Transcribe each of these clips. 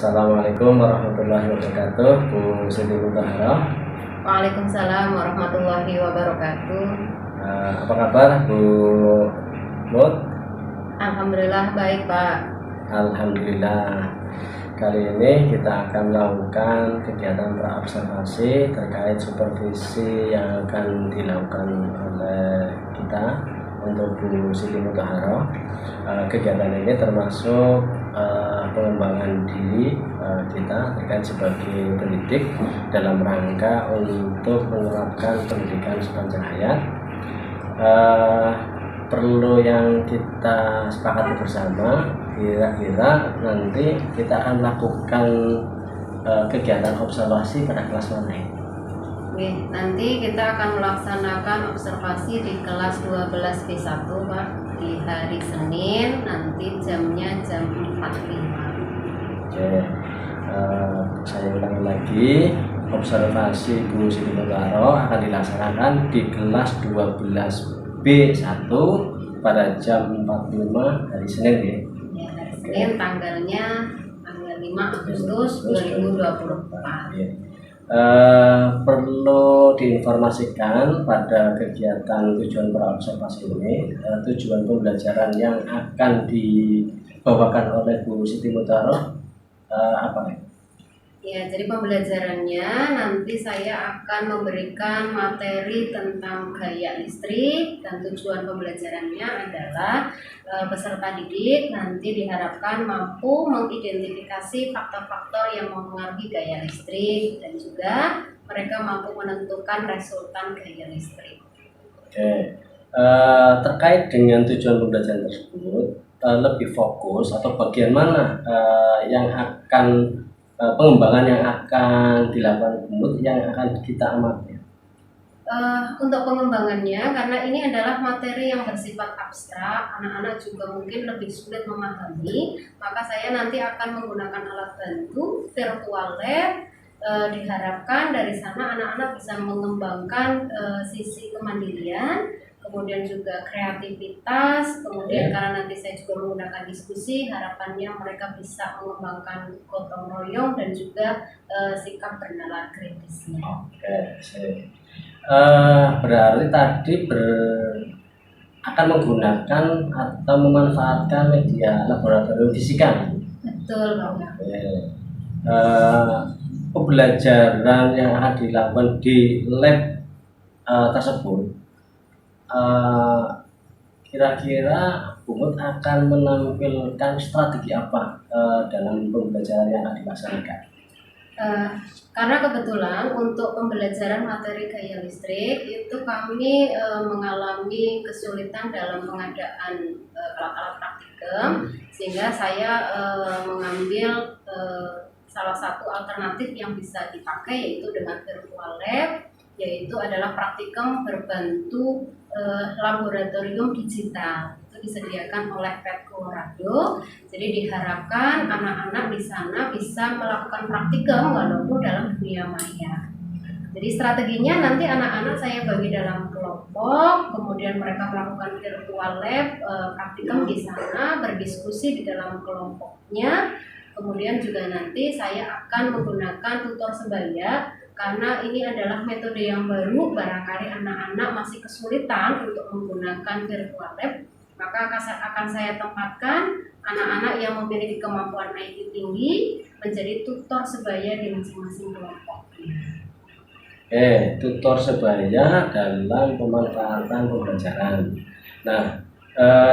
Assalamualaikum warahmatullahi wabarakatuh, Bu Siti Mutahara. Waalaikumsalam warahmatullahi wabarakatuh. Apa kabar Bu Mut? Alhamdulillah baik Pak. Alhamdulillah. Kali ini kita akan melakukan kegiatan praobservasi terkait supervisi yang akan dilakukan oleh kita untuk Bu Siti Mutahara. Kegiatan ini termasuk pengembangan diri kita terkait sebagai pendidik dalam rangka untuk menerapkan pendidikan sepanjang hayat. Perlu yang kita sepakati bersama, kira-kira nanti kita akan melakukan kegiatan observasi pada kelas mana ini? Oke, nanti kita akan melaksanakan observasi di kelas 12 B1 Pak, di hari Senin, nanti jamnya jam 4.05. Oke, saya ulangi lagi, observasi Bu Siti Mutahara akan dilaksanakan di kelas 12 B1 pada jam 4.05 hari Senin ya. Ya, hari Senin tanggal 5 Agustus 2024. Ya. Perlu diinformasikan pada kegiatan tujuan praobservasi ini, tujuan pembelajaran yang akan dibawakan oleh Bu Siti Mutahara apa ya? Ya, jadi pembelajarannya nanti saya akan memberikan materi tentang gaya listrik, dan tujuan pembelajarannya adalah peserta didik nanti diharapkan mampu mengidentifikasi faktor-faktor yang mempengaruhi gaya listrik, dan juga mereka mampu menentukan resultan gaya listrik. Oke, terkait dengan tujuan pembelajaran tersebut, lebih fokus atau bagian mana yang akan pengembangan yang akan dilakukan yang akan kita amati? Untuk pengembangannya, karena ini adalah materi yang bersifat abstrak, anak-anak juga mungkin lebih sulit memahami, maka saya nanti akan menggunakan alat bantu virtual lab. Diharapkan dari sana anak-anak bisa mengembangkan sisi kemandirian, kemudian juga kreativitas, kemudian karena nanti saya juga menggunakan diskusi, harapannya mereka bisa mengembangkan gotong royong dan juga sikap bernalar kritisnya. Oke, berarti tadi akan menggunakan atau memanfaatkan media laboratorium fisika. Betul, Pak. Pembelajaran yang akan dilakukan di lab tersebut, kira-kira Bumut akan menampilkan strategi apa dalam pembelajaran yang akan dilaksanakan? Karena kebetulan untuk pembelajaran materi gaya listrik itu kami mengalami kesulitan dalam pengadaan alat-alat praktikum, sehingga saya mengambil salah satu alternatif yang bisa dipakai yaitu dengan virtual lab, yaitu adalah praktikum berbantu laboratorium digital. Itu disediakan oleh PET Colorado. Jadi diharapkan anak-anak di sana bisa melakukan praktikum walaupun dalam dunia maya. Jadi strateginya nanti anak-anak saya bagi dalam kelompok, kemudian mereka melakukan virtual lab, praktikum di sana, berdiskusi di dalam kelompoknya. Kemudian juga nanti saya akan menggunakan tutor sebaya, karena ini adalah metode yang baru, barangkali anak-anak masih kesulitan untuk menggunakan virtual lab, maka akan saya tempatkan anak-anak yang memiliki kemampuan IT tinggi menjadi tutor sebaya di masing-masing kelompok. Tutor sebaya dalam pemanfaatan pembelajaran. Nah,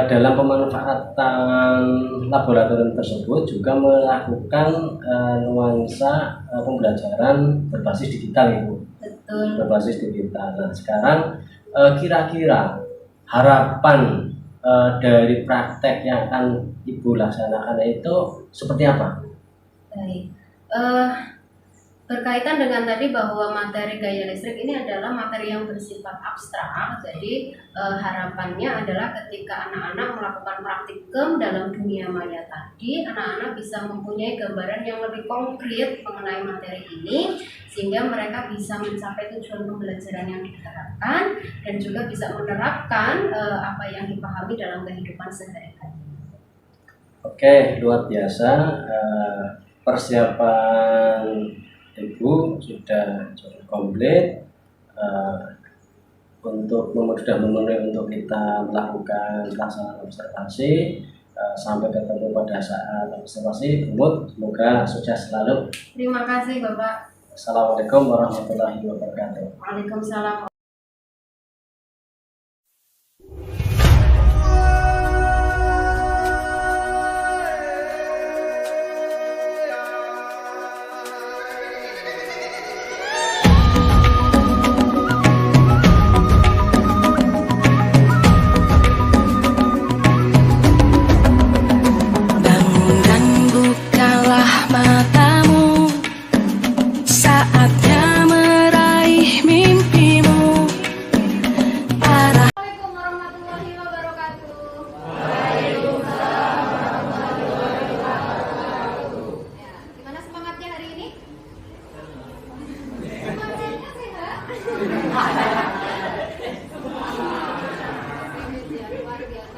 dalam pemanfaatan laboratorium tersebut juga melakukan nuansa pembelajaran berbasis digital, Ibu. Betul. Berbasis digital. Nah, sekarang kira-kira harapan dari praktek yang akan Ibu laksanakan itu seperti apa? Baik. Berkaitan dengan tadi bahwa materi gaya listrik ini adalah materi yang bersifat abstrak, jadi harapannya adalah ketika anak-anak melakukan praktikum dalam dunia maya tadi, anak-anak bisa mempunyai gambaran yang lebih konkret mengenai materi ini, sehingga mereka bisa mencapai tujuan pembelajaran yang diharapkan dan juga bisa menerapkan apa yang dipahami dalam kehidupan sehari-hari. Oke, luar biasa. persiapan Ibu sudah cukup komplit untuk sudah memenuhi untuk kita melakukan pelaksanaan observasi sampai ketemu pada saat observasi umum. Semoga sukses selalu. Terima kasih Bapak. Assalamualaikum warahmatullahi wabarakatuh. Waalaikumsalam.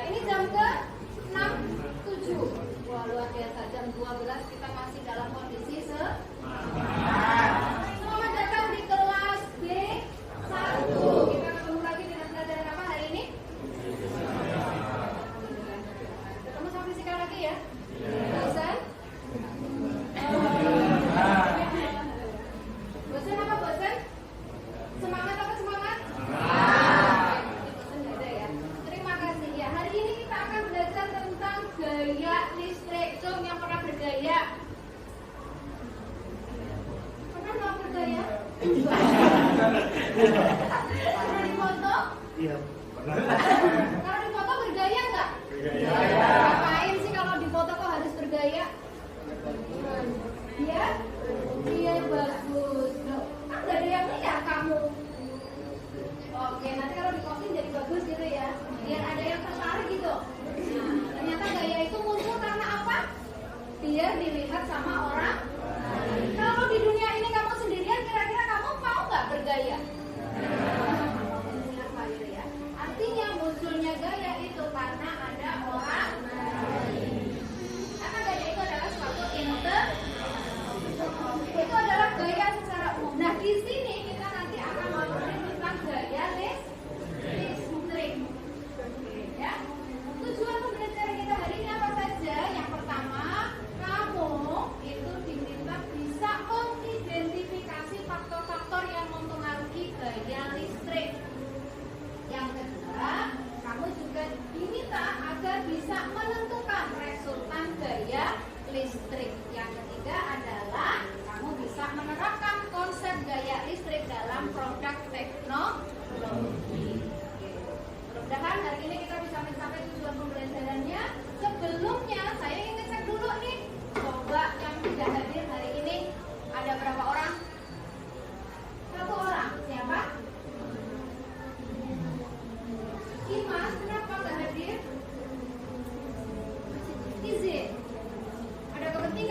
Ini jam ke 6.07. Wah, luar biasa. Jam 12 kita masih dalam kondisi Selamat datang di kelas B1. Kita ketemu lagi dengan pelajaran apa hari ini? Ketemu sama fisika lagi ya? Bosan? Bosan apa bosan? Semangat apa semangat? Bosan nggak ada ya? Terima kasih ya. Hari ini kita akan belajar tentang gaya listrik. Cung yang pernah bergaya. Pernah nggak bergaya? Pernah dipoto? Iya, pernah. Kalau dipoto bergaya nggak? Bergaya. Ngapain sih kalau dipoto kok harus bergaya? Iya? Iya bagus. Loh, kan nggak ada yang lihat kamu. Oke, nanti kalau di posting jadi bagus gitu ya. Biar ada yang tertarik gitu. Nah, ternyata gaya itu muncul karena apa? Biar dilihat sama orang. Kalau di dunia ini kamu sendirian, kira-kira kamu mau nggak bergaya? Apa gitu ya? Artinya munculnya gaya itu karena ada orang lain. Karena gaya itu adalah suatu itu adalah gaya secara umum. Nah, di sini kita nanti akan membahas tentang gaya listrik. Ya. Tujuan pembelajaran kita hari ini apa saja? Yang pertama, kamu itu diminta bisa mengidentifikasi faktor-faktor yang mempengaruhi gaya listrik. Yang kedua, kamu juga diminta agar bisa menentukan resultan gaya listrik. Yang ketiga adalah kamu bisa menerapkan konsep gaya listrik dalam produk teknologi. Mudah-mudahan hari ini kita bisa mencapai tujuan pembelajarannya. Sebelumnya saya ingin ngecek dulu nih, coba yang tidak hadir hari ini ada berapa orang? 1 orang. Siapa? Imas, kenapa nggak hadir? Izin. Ada kepentingan?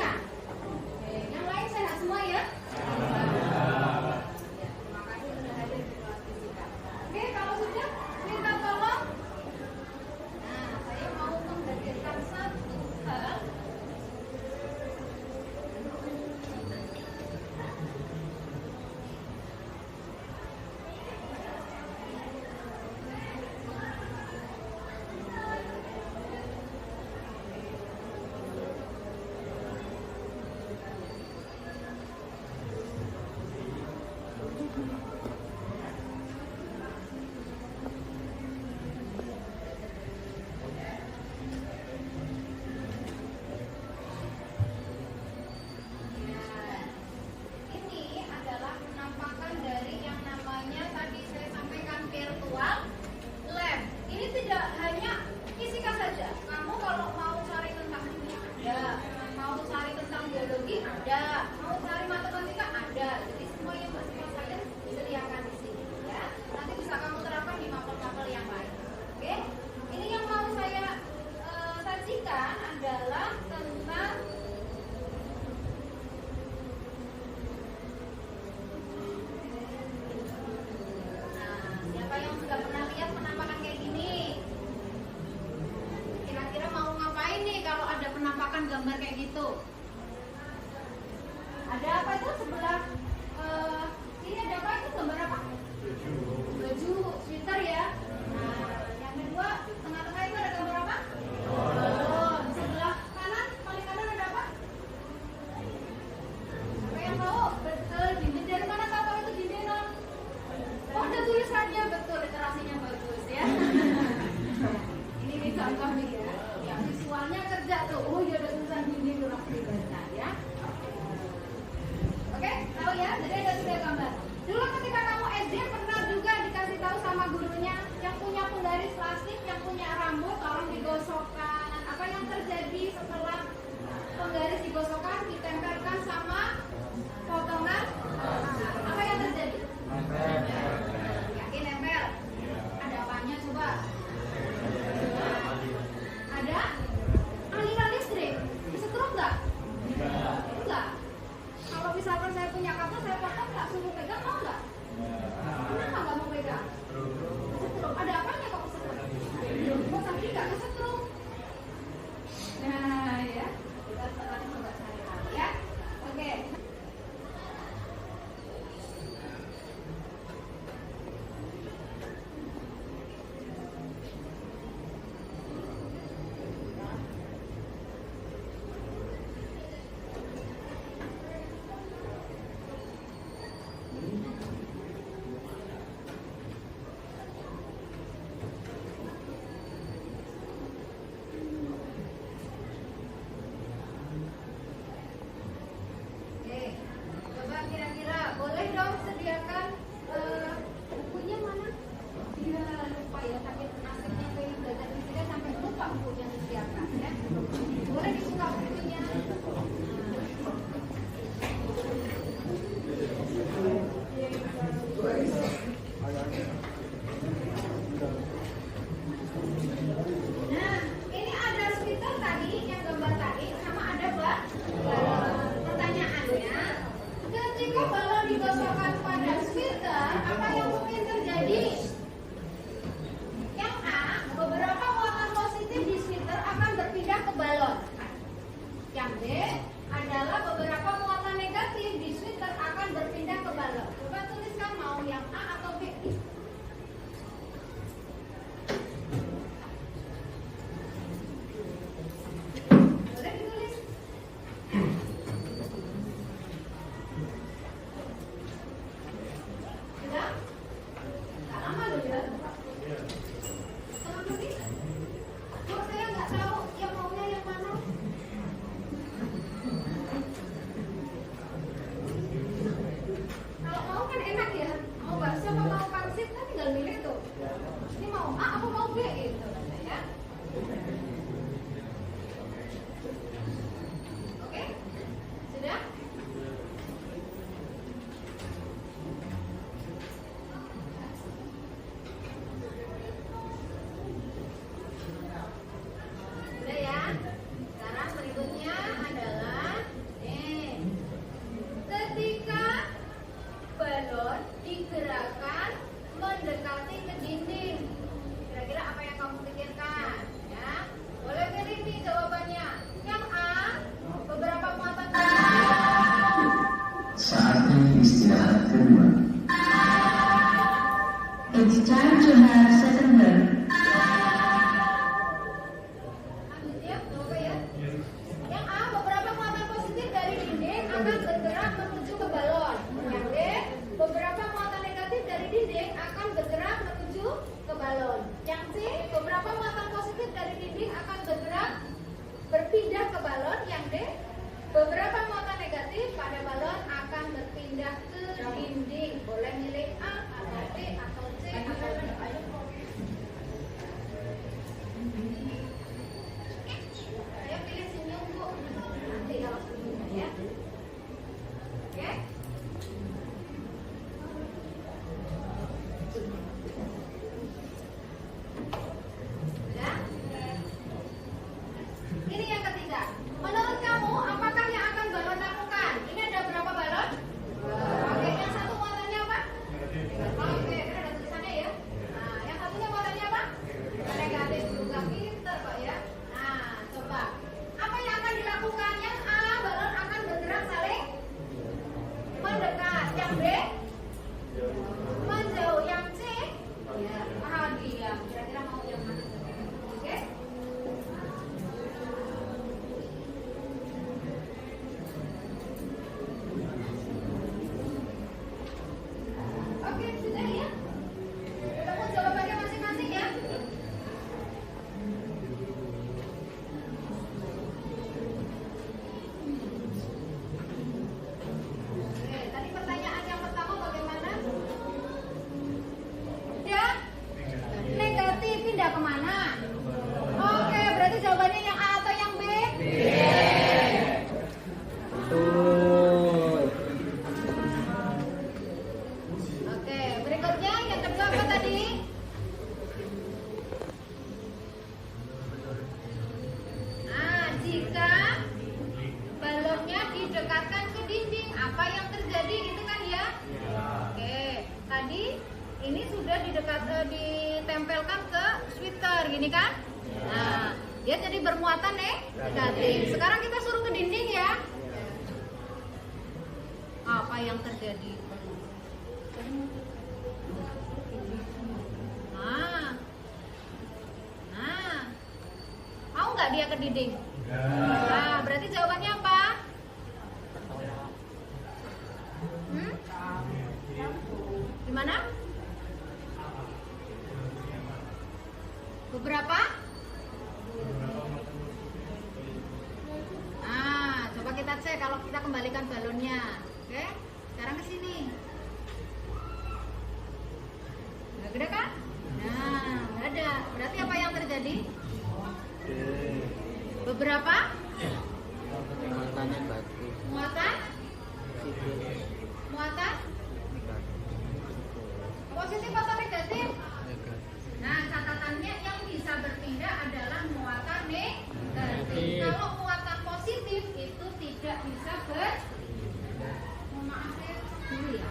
Johar September. Lanjutnya, coba ya. Yang A, beberapa muatan positif dari dinding akan bergerak menuju ke balon. Yang B, beberapa muatan negatif dari dinding akan bergerak menuju ke balon. Yang C, beberapa muatan positif dari dinding akan bergerak berpindah ke balon. Yang D, beberapa muatan negatif pada balon akan berpindah ke dinding. Boleh milih A atau B atau C atau D. Saya pilih senyum, Bu. Nanti kalau senyum ya. Oke? Ya. Ini yang ketiga. Menurut kamu, apakah yang akan balon lakukan? Ini ada berapa balon? Oke, yang satu muatannya apa? Oke, ini ada tulisannya ya. Nah, yang satunya muatannya apa? Negatif juga. Pinter kok ya. Nah, coba. Apa yang akan dilakukan? Yang A, balon akan bergerak saling mendekat. Yang B, menjauh. Yang C, ya, paham dia. Kira-kira mau yang mana? Oke? Oke, sudah ya. Ketemu jawabannya masing-masing ya. Oke, tadi pertanyaan yang pertama bagaimana? Ya, negatif pindah kemana? Oke, berarti jawabannya yang A atau yang B? Betul. Oke, berikutnya yang kedua apa tadi? Nah, jika balonnya didekatkan ke dinding, apa yang terjadi gitu kan ya? Oke, tadi ini sudah ditempelkan ke sweater gini kan? Nah, dia jadi bermuatan negatif. Sekarang kita suruh ke dinding ya. Apa yang terjadi? Nah, mau nggak dia ke dinding? Nah, berarti jawabannya apa? Gimana? Beberapa? Nah, coba kita cek kalau kita kembalikan balonnya. Oke, sekarang ke sini. Nggak gede kan? Nah, nggak ada. Berarti apa yang terjadi? Beberapa? Muatannya bagus. Muatan? Muatan? Positif atau negatif? Nah, catatannya yang bisa berpindah adalah muatan negatif. Kalau muatan positif itu tidak bisa mohon maaf saya dulu ya.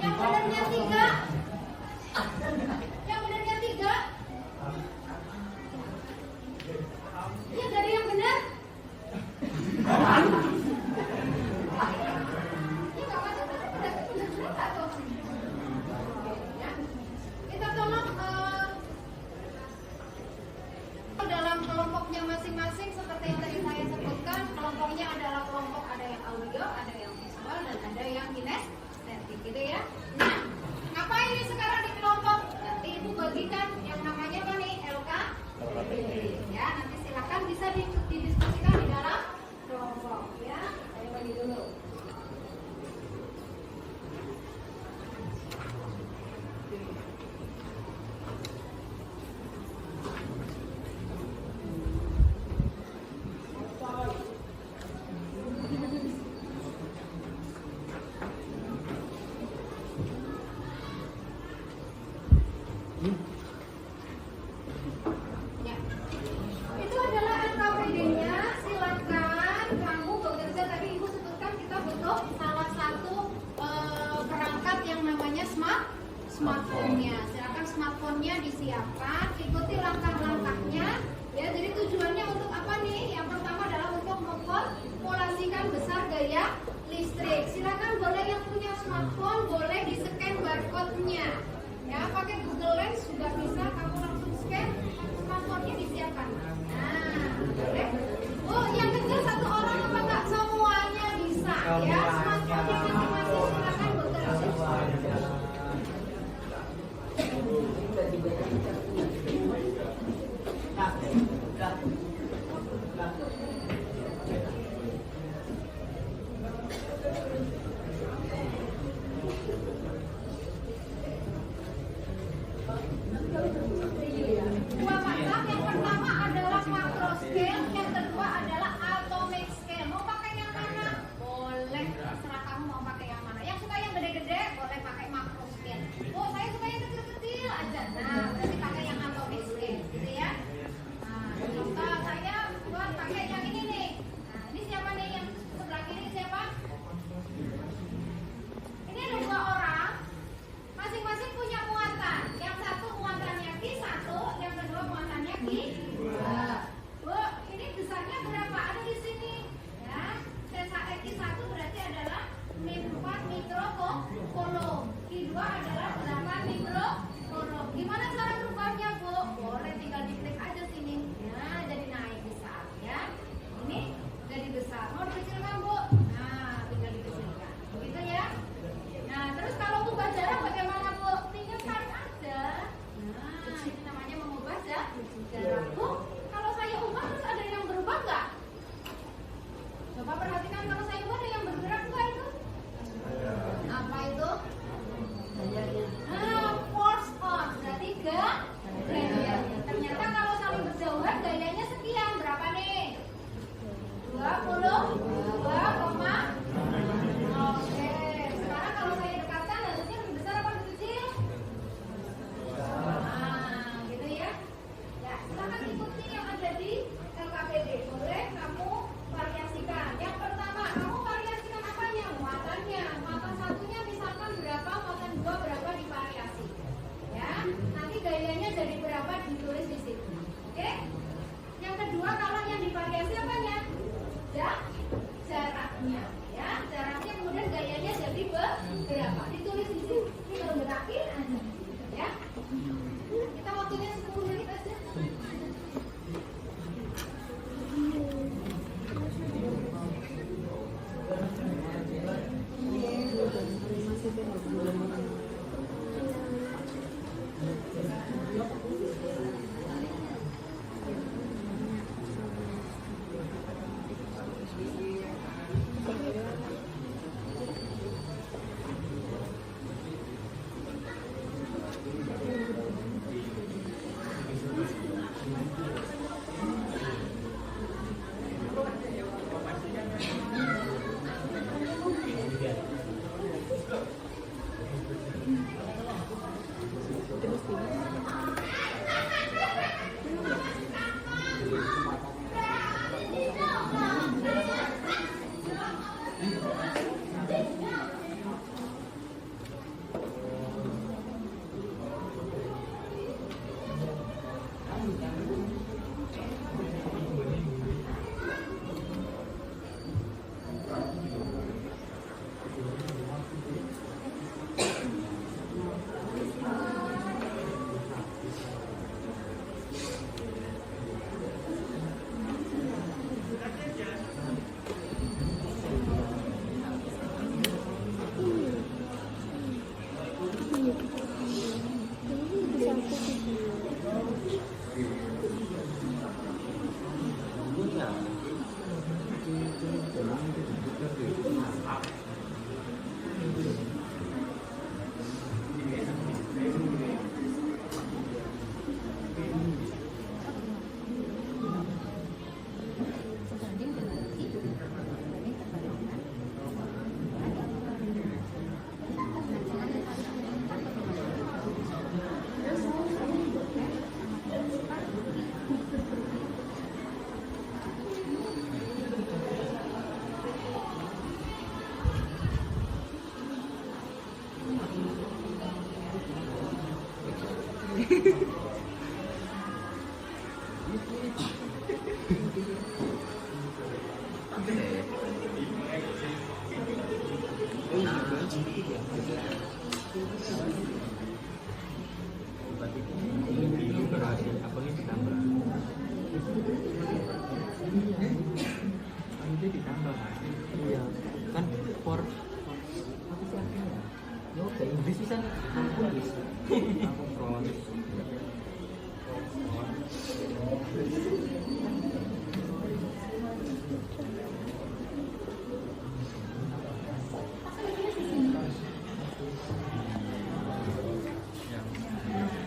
Yang benarnya 3. Yang benarnya 3. Iya, dari yang benar. Ini nggak macam berarti benar nggak tuh? Ya. Kita tolong dalam kelompoknya masing-masing seperti yang tadi saya sebutkan. Kelompoknya adalah kelompok ada yang audio, ada yang visual, dan ada yang kinestetik, gitu ya. Nah, apa ini sekarang di kelompok? Nanti ibu bagikan yang namanya apa nih? LK. Ya, nanti silakan bisa didiskusikan di dalam kelompok ya. Saya bagi dulu. Ya. Itu adalah NKPD-nya. Silakan kamu bekerja. Tadi ibu sebutkan kita butuh salah satu perangkat yang namanya smartphone-nya. Silakan smartphone-nya disiapkan. Ikuti langkah-langkahnya Ya, jadi tujuannya untuk apa nih? Yang pertama adalah untuk memformulasikan besar gaya listrik. Silakan boleh yang punya smartphone boleh di scan barcode-nya. Ya, pakai Google Lens juga bisa, kamu langsung scan, smartphone-nya disiapkan. Nah, boleh. Oh, yang kecil satu orang apa enggak? Semuanya bisa ya. Smartphone-nya masing-masing silakan bekerja. Dua mata, yang pertama adalah macro scale, yang kedua adalah atomic scale. Mau pakai yang mana? Boleh, terserah kamu mau pakai yang mana. Yang suka yang gede-gede boleh pakai macro scale. Oh, saya suka yang kecil-kecil aja. Nah, berarti pakai yang atomic scale, gitu ya. Nah, contoh saya buat pakai yang ini nih. Nah, ini siapa nih yang sebelah kiri siapa? Ini ada dua orang, masing-masing punya muatan. Yang satu muatannya Q1, yang kedua muatannya Q2. Bu, ini besarnya berapa? Ada di sini. Ya, sesa Q1 berarti adalah 4 mikrocoulomb. Q2 adalah 8 mikrocoulomb. Gimana cara berubahnya, Bu? Boleh tinggal diklik aja sini. Nah, jadi naik besar ya. Ini jadi besar. Mau dikecilkan, Bu? Nah, tinggal dikecilkan. Begitu ya. Nah, terus kalau ubah jarak bagaimana, Bu? Tinggal tarik aja. Nah, ini namanya mengubah jarak, Bu. Kalau saya ubah terus ada yang berubah nggak? Coba perhatikan kalau saya ubah ada yang bergerak nggak itu? Apa itu? Nah, force on. Berarti gaya. Ternyata kalau saling berjauhan gayanya sekian. Berapa nih? 22, oke. Sekarang kalau saya dekatkan harusnya lebih besar apa lebih kecil? Nah, gitu ya. Ya, silakan ikuti yang ada di LKPD. Boleh kamu variasikan. Yang pertama, kamu variasikan apanya? Muatannya. Muatan satunya misalkan berapa, muatan dua berapa divariasi. Ya, nanti gayanya jadi berapa ditulis di situ. Oke? Yang kedua, kalau yang divariasi apanya? Jaraknya. Ya, jaraknya kemudian gayanya jadi berapa? Ditulis di sini. Ini kalau gerakin aja. Ya. Kita waktunya 10 menit aja. sisa ampun bisa. Ampun.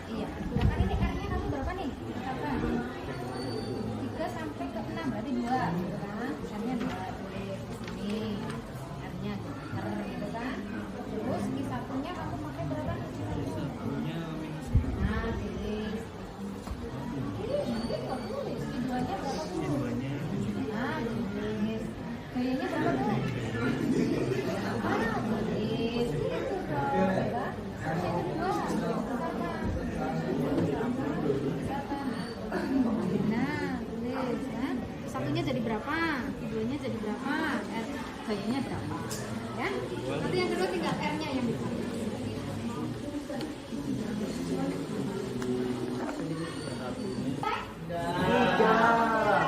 Iya. Kan ini R-nya kamu berapa nih? Berapa? 3 sampai ke 6 berarti 2 gitu kan? R-nya 2 tulis di sini. R-nya R gitu kan? Terus di satunya kamu pakai berapa? Nah, tulis. Ini nggak tulis. Di 2-nya berapa tuh? Nah, tulis. Gayanya berapa tuh? Ah, tulis. Itu dong, ya kan? Yang kedua, nah, tulis kan. Satunya jadi berapa? Keduanya jadi berapa? R gayanya berapa? Ya. Nanti yang kedua tinggal R-nya yang bisa.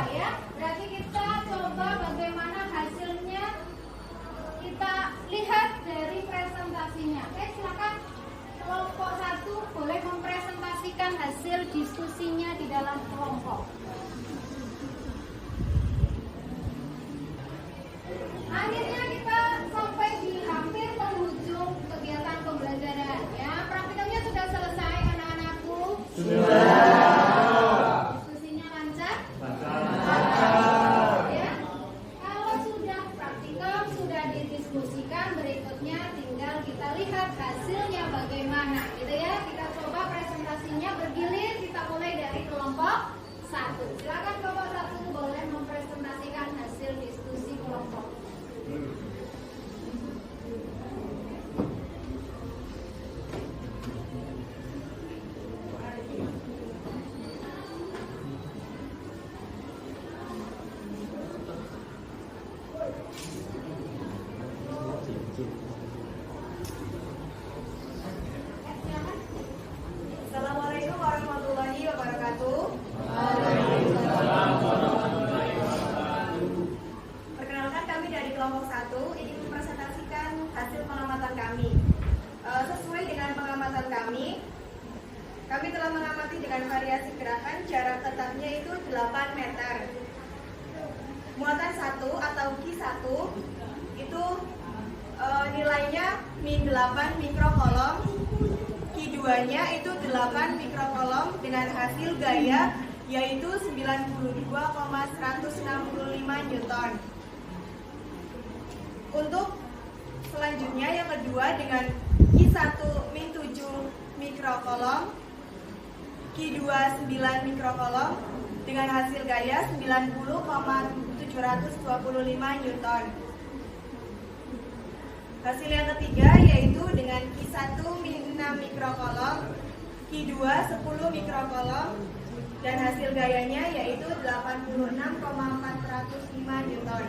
Ya, berarti kita coba bagaimana hasilnya. Kita lihat dari presentasinya. Oke, silakan. Kelompok 1 boleh mempresentasikan hasil diskusinya di dalam kelompok. Akhirnya kita sampai di hampir penghujung kegiatan pembelajaran. Ya, praktikumnya sudah selesai anak-anakku. Diskusinya lancar? Ya. Kalau sudah praktikum, sudah didiskusikan, berikutnya tinggal kita lihat hasilnya bagaimana, gitu ya. Kita coba presentasinya bergilir. Kita mulai dari kelompok 1. Silakan kelompok 1 boleh mempresentasikan hasil diskusi kelompok. Assalamualaikum warahmatullahi wabarakatuh. Perkenalkan, kami dari kelompok 1 ingin mempresentasikan hasil pengamatan kami. Sesuai dengan pengamatan kami telah mengamati dengan variasi gerakan jarak tetapnya itu 8 meter. Muatan 1 atau Q1 itu nilainya -8 mikrokolom. Q2-nya itu 8 mikrokolom dengan hasil gaya yaitu 92,165 Newton. Untuk selanjutnya yang kedua dengan Q1-7 mikrokolom, Q2 9 mikrokolom dengan hasil gaya 90,725 Newton. Hasil yang ketiga yaitu dengan Q1 6 mikrokolom, Q2 10 mikrokolom dan hasil gayanya yaitu 86,405 Newton.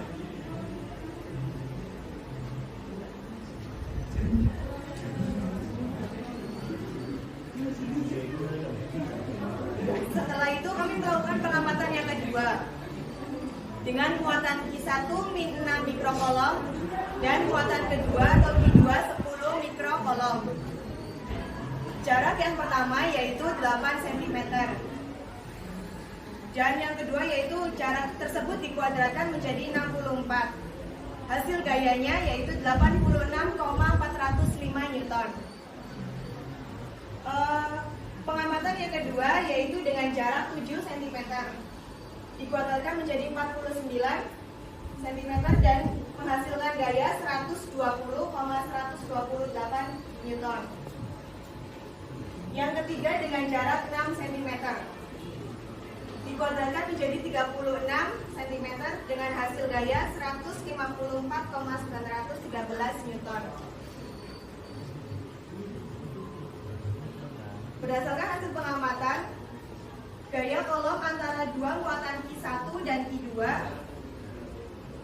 Setelah itu kami melakukan pengamatan yang kedua dengan muatan Q1 6 mikrokolom dan muatan kedua atau Q2 10 mikrokolom. Jarak yang pertama yaitu 8 cm. Dan yang kedua yaitu jarak tersebut dikuadratkan menjadi 64. Hasil gayanya yaitu 86,405 Newton. Pengamatan yang kedua yaitu dengan jarak 7 cm. Dikuadratkan menjadi 49 cm dan menghasilkan gaya 120,128 Newton. Yang ketiga dengan jarak 6 cm. Dikuadratkan menjadi 36 cm dengan hasil gaya 154,913 Newton. Berdasarkan hasil pengamatan, gaya kolom antara dua muatan Q1 dan Q2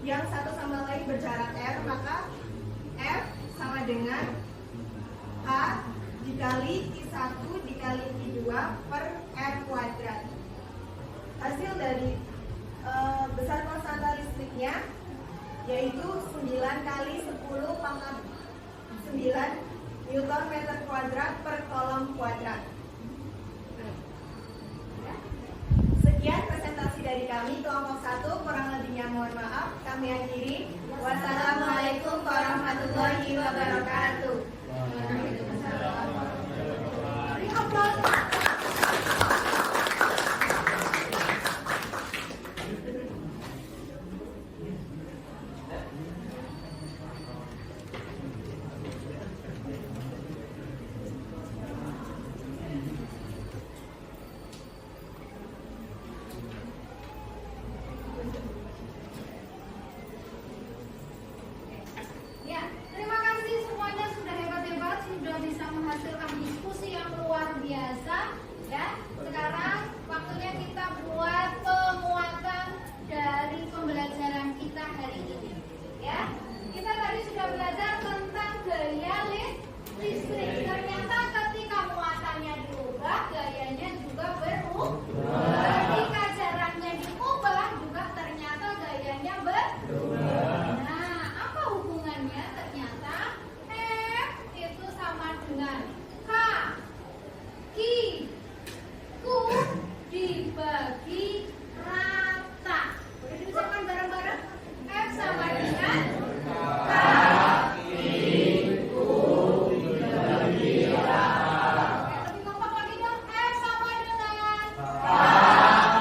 yang satu sama lain berjarak R, maka F sama dengan H dikali Q1 dikali Q2 per R kuadrat. Hasil dari besar konstanta listriknya yaitu 9 kali 10 pangkat 9 Newton meter kuadrat per kolom kuadrat. Sekian presentasi dari kami kelompok 1, kurang lebihnya mohon maaf. Kami akhiri. Wassalamualaikum warahmatullahi wabarakatuh. Beri aplaus. Ya, terima kasih semuanya sudah hebat-hebat, sudah bisa menghasilkan diskusi yang luar biasa. Ya, sekarang waktunya kita buat penguatan dari pembelajaran kita hari ini. Ya, kita tadi sudah belajar tentang gaya listrik. Ternyata ketika muatannya diubah, gayanya juga berubah. Ketika jaraknya diubah, juga ternyata gayanya berubah. Nah, apa hubungannya? Ternyata F itu sama dengan K Q dibagi rata. Boleh diucapkan bareng-bareng? F sama dengan K Q dibagi rata. Lebih kompak lagi dong. F sama dengan K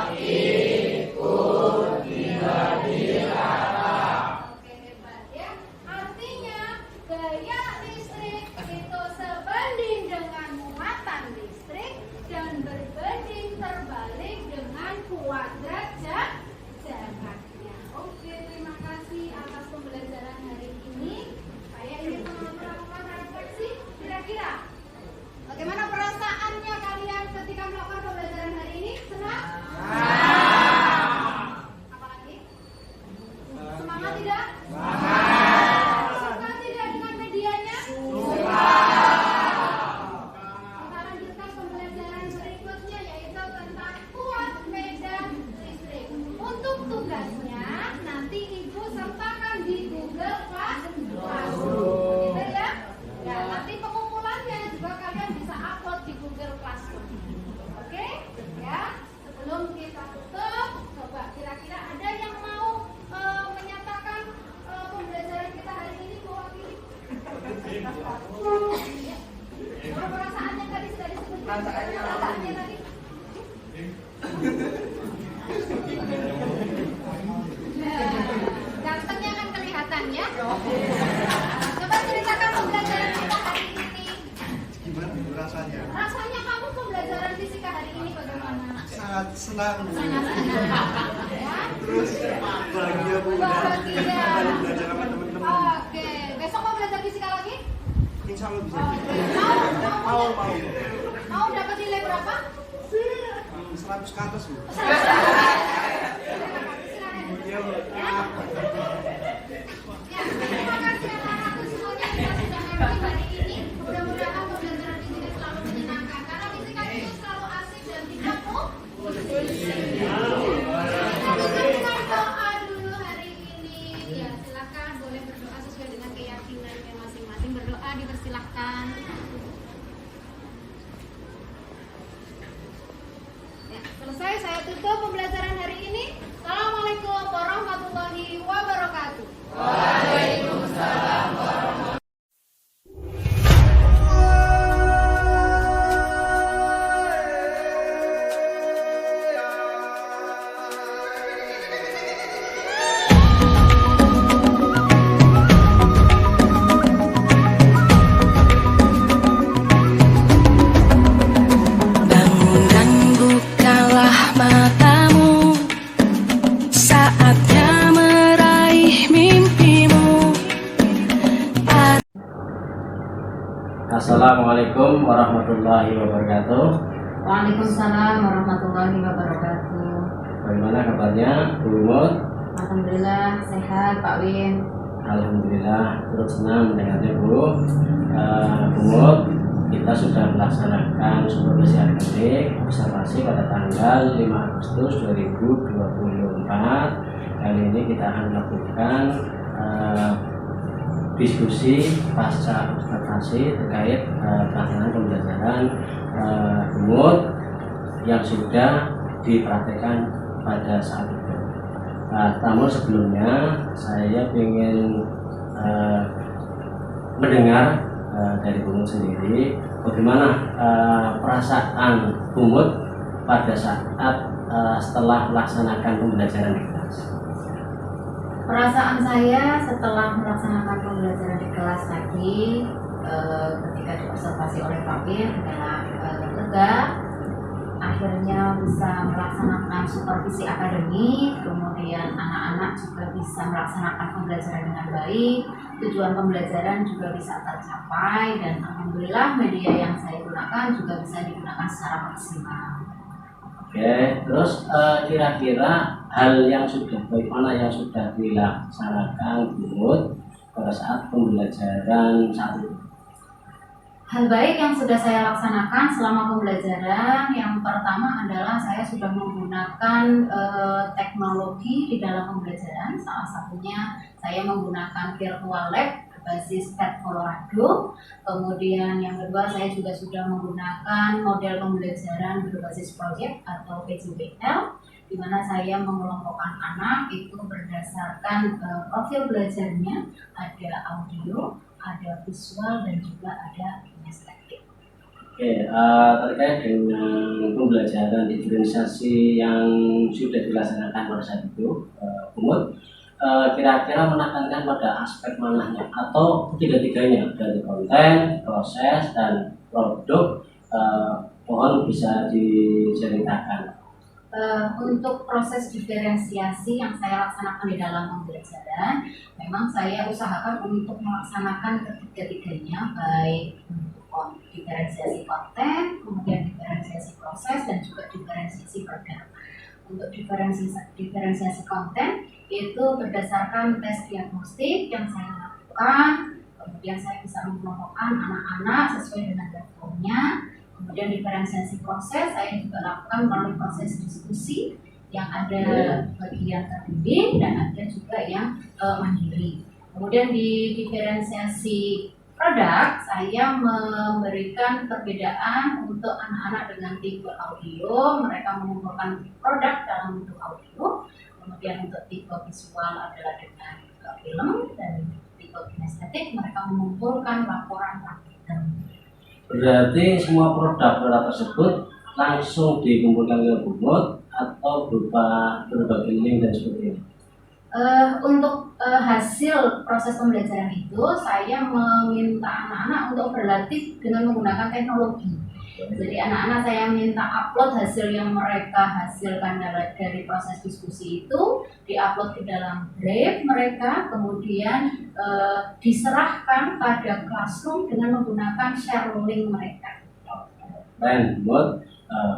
Q dibagi rata. Oke, hebat ya. Artinya gaya listrik itu sebanding dengan muatan listrik dan berbanding terbalik dengan kuadrat jaraknya. Oke, terima kasih atas pembelajaran hari ini. Saya ingin melakukan refleksi. Kira-kira bagaimana perasaannya kalian ketika melakukan pembelajaran hari ini? Senang? Apalagi? Semangat tidak? Suka tidak dengan medianya? Kita lanjutkan pembelajaran berikutnya, yaitu tentang kuat medan listrik. Untuk tugasnya nanti Ibu sertakan di Google Classroom. Gitu ya? Ya, nanti pengumpulannya juga kalian bisa upload di Google Classroom. Oke? Ya. Sebelum kita tutup, coba kira-kira ada yang mau menyatakan pembelajaran kita hari ini mewakili? Ya. Kalau perasaannya tadi sudah disebutkan. Perasaannya tadi. Gantengnya kan kelihatan ya. Coba ceritakan pembelajaran kita hari ini. Gimana rasanya? Rasanya kamu pembelajaran fisika hari ini bagaimana? Sangat senang. Sangat senang. Ya. Terus bahagia Bu udah Bahagia. kembali belajar sama teman-teman. Oke, besok mau belajar fisika lagi? Insya Allah bisa. Mau dapat nilai berapa? 100 ke atas Bu. Ya, terima kasih anak-anakku semuanya yang sudah happy hari ini. Mudah-mudahan pembelajaran di sini selalu menyenangkan karena fisika itu selalu asik dan tidak pusing. Kita tutup dengan doa dulu hari ini. Ya, silakan boleh berdoa sesuai dengan keyakinannya masing-masing. Berdoa dipersilahkan. Ya, selesai saya tutup pembelajaran hari ini. Assalamualaikum warahmatullahi wabarakatuh. Bangun dan bukalah matamu, saatnya meraih mimpimu. Assalamualaikum warahmatullahi wabarakatuh. Waalaikumsalam warahmatullahi wabarakatuh. Bagaimana kabarnya Bu Umut? Alhamdulillah sehat Pak Win. Alhamdulillah, turut senang mendengarnya Bu. Umut, kita sudah melaksanakan supervisi akademik observasi pada tanggal 5 Agustus 2024. Kali ini kita akan melakukan diskusi pasca observasi terkait pelaksanaan pembelajaran Bumut yang sudah dipraktekkan pada saat itu. Namun sebelumnya saya ingin mendengar dari Bumut sendiri bagaimana perasaan Bumut pada saat setelah melaksanakan pembelajaran di kelas. Perasaan saya setelah melaksanakan pembelajaran di kelas tadi ketika diobservasi oleh Pak Bir adalah lega, akhirnya bisa melaksanakan supervisi akademik, kemudian anak-anak juga bisa melaksanakan pembelajaran dengan baik, tujuan pembelajaran juga bisa tercapai, dan alhamdulillah media yang saya gunakan juga bisa digunakan secara maksimal. Oke, terus kira-kira hal yang sudah bagaimana yang sudah dilaksanakan Bumut pada saat pembelajaran saat itu? Hal baik yang sudah saya laksanakan selama pembelajaran, yang pertama adalah saya sudah menggunakan teknologi di dalam pembelajaran. Salah satunya saya menggunakan virtual lab berbasis Pet Colorado. Kemudian yang kedua, saya juga sudah menggunakan model pembelajaran berbasis proyek atau PJBL, di mana saya mengelompokkan anak itu berdasarkan profil belajarnya, ada audio, ada visual, dan juga ada kinestetik. Oke, terkait dengan pembelajaran diferensiasi yang sudah dilaksanakan pada saat itu, Bumut kira-kira menekankan pada aspek mananya atau ketiga-tiganya dari konten, proses, dan produk, mohon bisa diceritakan. Untuk proses diferensiasi yang saya laksanakan di dalam pembelajaran, memang saya usahakan untuk melaksanakan ketiga-tiganya, baik untuk diferensiasi konten, kemudian diferensiasi proses, dan juga diferensiasi produk. Untuk diferensiasi konten itu berdasarkan tes diagnostik yang saya lakukan, kemudian saya bisa mengelompokkan anak-anak sesuai dengan levelnya. Kemudian diferensiasi proses saya juga lakukan melalui proses diskusi yang ada bagian terbimbing dan ada juga yang mandiri. Kemudian di diferensiasi produk saya memberikan perbedaan untuk anak-anak dengan tipe audio, mereka mengumpulkan produk dalam bentuk audio. Kemudian untuk tipe visual adalah dengan film, dan tipe kinestetik mereka mengumpulkan laporan praktikum. Berarti semua produk tersebut langsung dikumpulkan ke Bumut atau berupa berbagai link dan sebagainya? Untuk hasil proses pembelajaran itu saya meminta anak-anak untuk berlatih dengan menggunakan teknologi. Jadi anak-anak saya minta upload hasil yang mereka hasilkan dari proses diskusi itu, diupload ke dalam Drive mereka, kemudian diserahkan pada classroom dengan menggunakan share link mereka. Dan buat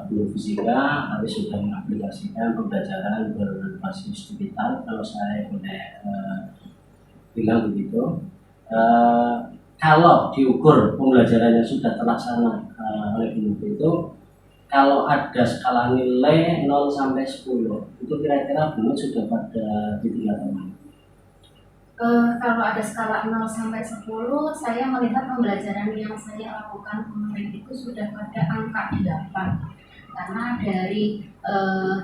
guru fisika harus sudah mengaplikasikan pembelajaran berbasis digital, kalau saya boleh bilang begitu. Kalau diukur pembelajaran yang sudah terlaksana oleh Bumut itu, kalau ada skala nilai 0 sampai 10, itu kira-kira Bumut sudah pada titik mana? Kalau ada skala 0 sampai 10, saya melihat pembelajaran yang saya lakukan kemarin itu sudah pada angka 8. Karena dari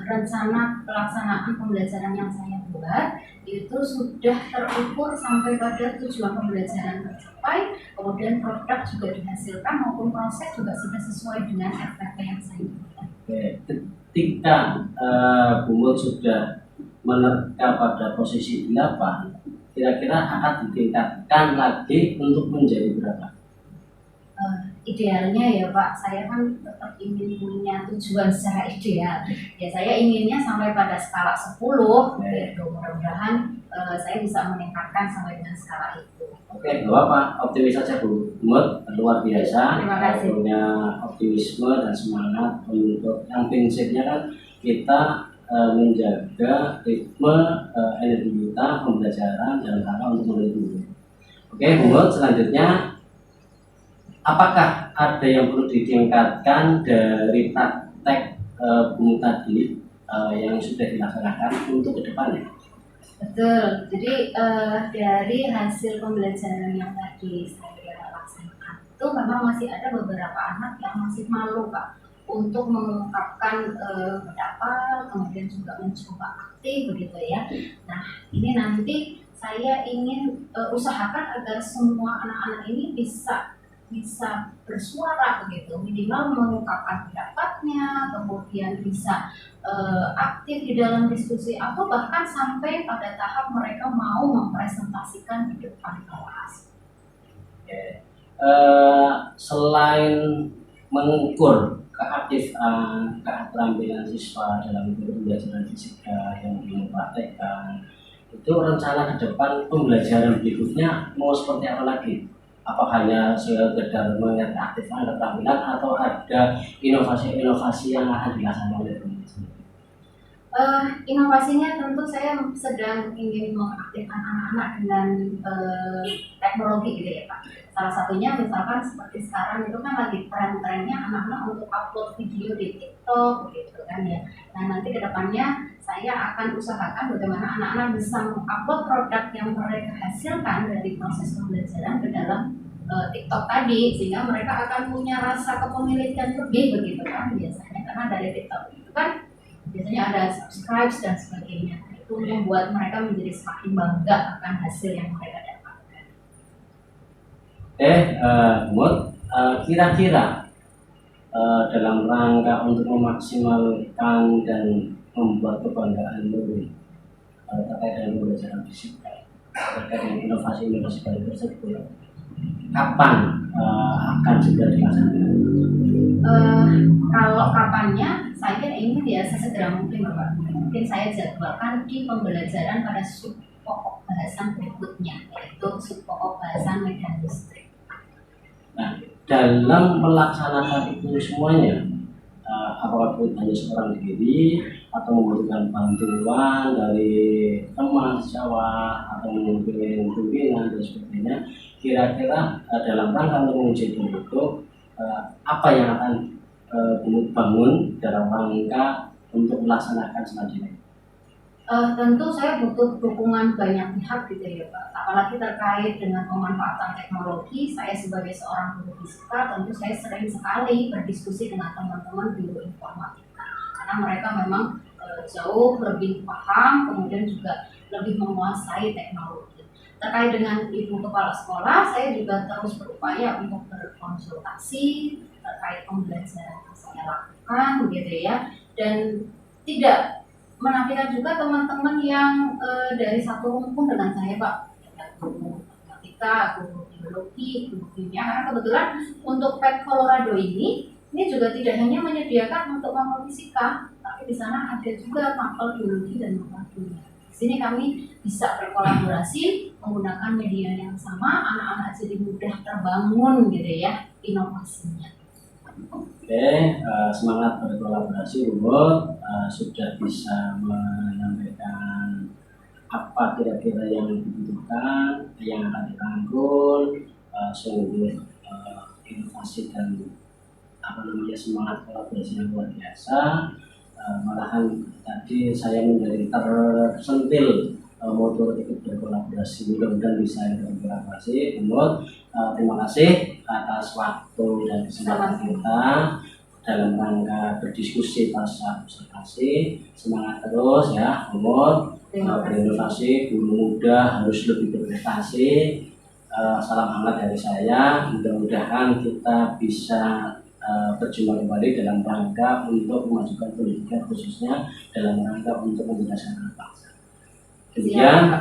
rencana pelaksanaan pembelajaran yang saya buat itu sudah terukur sampai pada tujuan pembelajaran tercapai, kemudian produk juga dihasilkan maupun proses juga sudah sesuai dengan FTP yang saya buat. Ketika Bumut sudah menerka pada posisi 8, kira-kira akan ditingkatkan lagi untuk menjadi berapa? Idealnya ya Pak, saya kan tetap ingin punya tujuan secara ideal. Ya saya inginnya sampai pada skala 10, gitu. Mudah-mudahan saya bisa meningkatkan sampai dengan skala itu. Oke, gak apa, optimis saja Bumut, luar biasa. Terima kasih. Punya optimisme dan semangat untuk yang prinsipnya kan kita menjaga ritme energi kita pembelajaran dalam rangka untuk melindungi. Oke, Bumut, selanjutnya apakah ada yang perlu ditingkatkan dari praktek Bumut tadi yang sudah dilaksanakan untuk kedepannya? Betul. Jadi dari hasil pembelajaran yang tadi saya laksanakan itu memang masih ada beberapa anak yang masih malu Pak untuk mengungkapkan pendapat, kemudian juga mencoba aktif begitu ya. Nah ini nanti saya ingin usahakan agar semua anak-anak ini bisa bersuara begitu, minimal mengungkapkan pendapatnya, kemudian bisa aktif di dalam diskusi atau bahkan sampai pada tahap mereka mau mempresentasikan di depan kelas. Oke. Selain mengukur keterampilan siswa dalam pembelajaran fisika yang dipraktekkan, itu rencana ke depan pembelajaran berikutnya mau seperti apa lagi? Apa hanya sekedar mengaktifkan keterampilan atau ada inovasi-inovasi yang akan dilaksanakan oleh pemerintah? Inovasinya tentu saya sedang ingin mengaktifkan anak-anak dengan teknologi gitu ya Pak. Salah satunya misalkan seperti sekarang itu kan lagi tren-trennya anak-anak untuk upload video di TikTok gitu kan ya. Nah nanti kedepannya saya akan usahakan bagaimana anak-anak bisa mengupload produk yang mereka hasilkan dari proses pembelajaran ke dalam TikTok tadi, sehingga mereka akan punya rasa kepemilikan lebih begitu kan biasanya, karena dari TikTok itu kan biasanya ada subscribe dan sebagainya. Itu membuat mereka menjadi semakin bangga akan hasil yang mereka dapatkan. Kira-kira dalam rangka untuk memaksimalkan dan membuat kebanggaan murid terkait dengan pembelajaran fisika, terkait dengan inovasi-inovasi baru tersebut, kapan akan segera dilaksanakan? Kalau kapannya, saya ingin ya sesegera mungkin Bapak. Mungkin saya jadwalkan di pembelajaran pada sub pokok bahasan berikutnya, yaitu sub pokok bahasan medan listrik. Nah, dalam melaksanakan itu semuanya, apakah hanya seorang diri atau membutuhkan bantuan dari teman sejawat atau mungkin pimpinan dan sebagainya? Kira-kira dalam rangka untuk menguji itu apa yang akan bangun dalam rangka untuk melaksanakan selanjutnya? Tentu saya butuh dukungan banyak pihak gitu ya Pak. Apalagi terkait dengan pemanfaatan teknologi, saya sebagai seorang guru fisika tentu saya sering sekali berdiskusi dengan teman-teman guru informatika karena mereka memang jauh lebih paham, kemudian juga lebih menguasai teknologi. Terkait dengan ibu kepala sekolah, saya juga terus berupaya untuk berkonsultasi terkait pembelajaran yang saya lakukan begitu ya, dan tidak menafikan juga teman-teman yang dari satu rumpun dengan saya Pak, guru matematika, guru biologi, guru kimia, karena kebetulan untuk PET Colorado ini juga tidak hanya menyediakan untuk mapel fisika, tapi di sana ada juga mapel biologi dan mapel kimia. Di sini kami bisa berkolaborasi menggunakan media yang sama, anak-anak jadi mudah terbangun gitu ya inovasinya. Oke, semangat berkolaborasi Bu. Sudah bisa menyampaikan apa kira-kira yang dibutuhkan, yang akan dirangkul, sungguh inovasi dan semangat kolaborasi yang luar biasa. Malahan tadi saya menjadi tersentil motor ikut berkolaborasi, mudah-mudahan bisa berkolaborasi. Terima kasih atas waktu dan kesempatan kita dalam rangka berdiskusi pasca observasi. Semangat terus ya berinovasi, guru muda harus lebih berprestasi. Salam hangat dari saya, mudah-mudahan kita bisa berjumpa kembali dalam rangka untuk memajukan pendidikan, khususnya dalam rangka untuk mencerdaskan anak bangsa. Demikian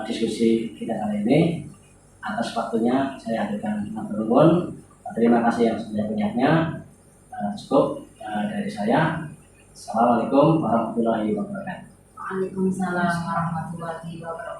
diskusi kita kali ini. Atas waktunya saya hadirkan matur nuwun. Terima kasih yang sudah banyaknya. Cukup dari saya. Assalamualaikum warahmatullahi wabarakatuh. Waalaikumsalam warahmatullahi wabarakatuh.